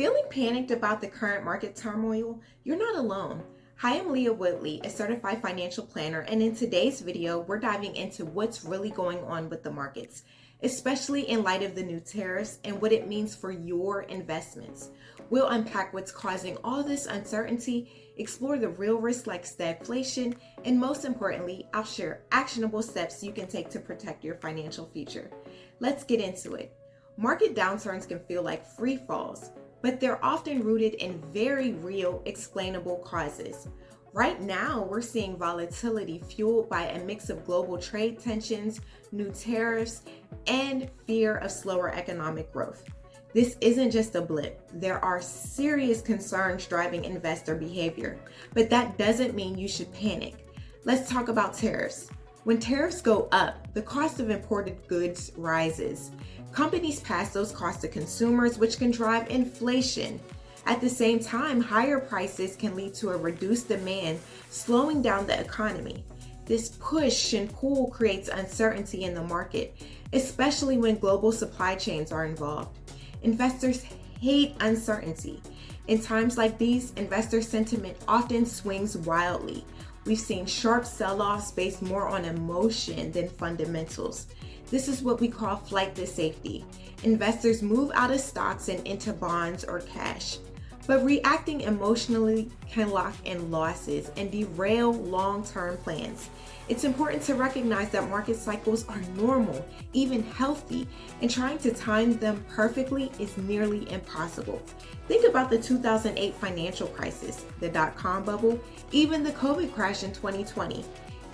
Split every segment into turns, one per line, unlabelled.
Feeling panicked about the current market turmoil? You're not alone. Hi, I'm Leah Woodly, a certified financial planner, and in today's video, we're diving into what's really going on with the markets, especially in light of the new tariffs and what it means for your investments. We'll unpack what's causing all this uncertainty, explore the real risks like stagflation, and most importantly, I'll share actionable steps you can take to protect your financial future. Let's get into it. Market downturns can feel like free falls, but they're often rooted in very real, explainable causes. Right now, we're seeing volatility fueled by a mix of global trade tensions, new tariffs, and fear of slower economic growth. This isn't just a blip. There are serious concerns driving investor behavior, but that doesn't mean you should panic. Let's talk about tariffs. When tariffs go up, the cost of imported goods rises. Companies pass those costs to consumers, which can drive inflation. At the same time, higher prices can lead to a reduced demand, slowing down the economy. This push and pull creates uncertainty in the market, especially when global supply chains are involved. Investors hate uncertainty. In times like these, investor sentiment often swings wildly. We've seen sharp sell-offs based more on emotion than fundamentals. This is what we call flight to safety. Investors move out of stocks and into bonds or cash. But reacting emotionally can lock in losses and derail long-term plans. It's important to recognize that market cycles are normal, even healthy, and trying to time them perfectly is nearly impossible. Think about the 2008 financial crisis, the dot-com bubble, even the COVID crash in 2020.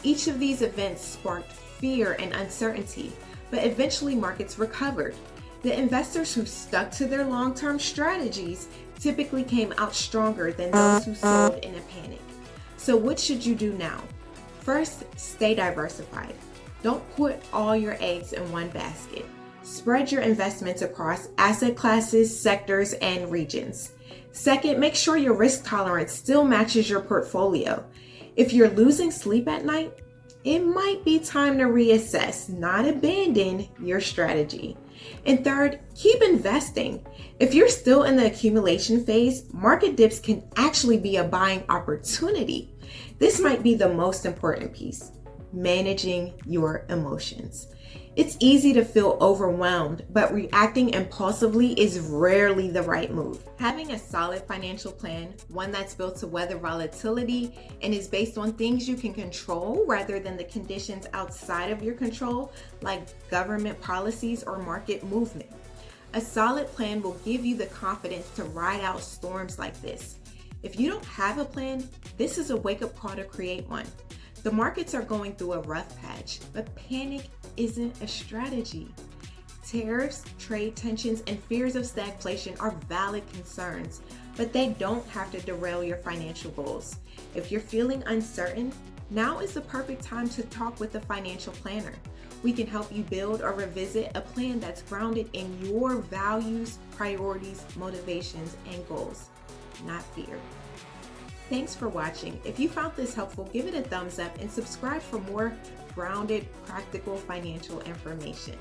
Each of these events sparked fear and uncertainty, but eventually markets recovered. The investors who stuck to their long-term strategies typically came out stronger than those who sold in a panic. So what should you do now? First, stay diversified. Don't put all your eggs in one basket. Spread your investments across asset classes, sectors, and regions. Second, make sure your risk tolerance still matches your portfolio. If you're losing sleep at night, it might be time to reassess, not abandon your strategy. And third, keep investing. If you're still in the accumulation phase, market dips can actually be a buying opportunity. This might be the most important piece, managing your emotions. It's easy to feel overwhelmed, but reacting impulsively is rarely the right move. Having a solid financial plan, one that's built to weather volatility and is based on things you can control rather than the conditions outside of your control, like government policies or market movement. A solid plan will give you the confidence to ride out storms like this. If you don't have a plan, this is a wake-up call to create one. The markets are going through a rough patch, but panic isn't a strategy. Tariffs, trade tensions, and fears of stagflation are valid concerns, but they don't have to derail your financial goals. If you're feeling uncertain, now is the perfect time to talk with a financial planner. We can help you build or revisit a plan that's grounded in your values, priorities, motivations, and goals, not fear. Thanks for watching. If you found this helpful, give it a thumbs up and subscribe for more grounded, practical financial information.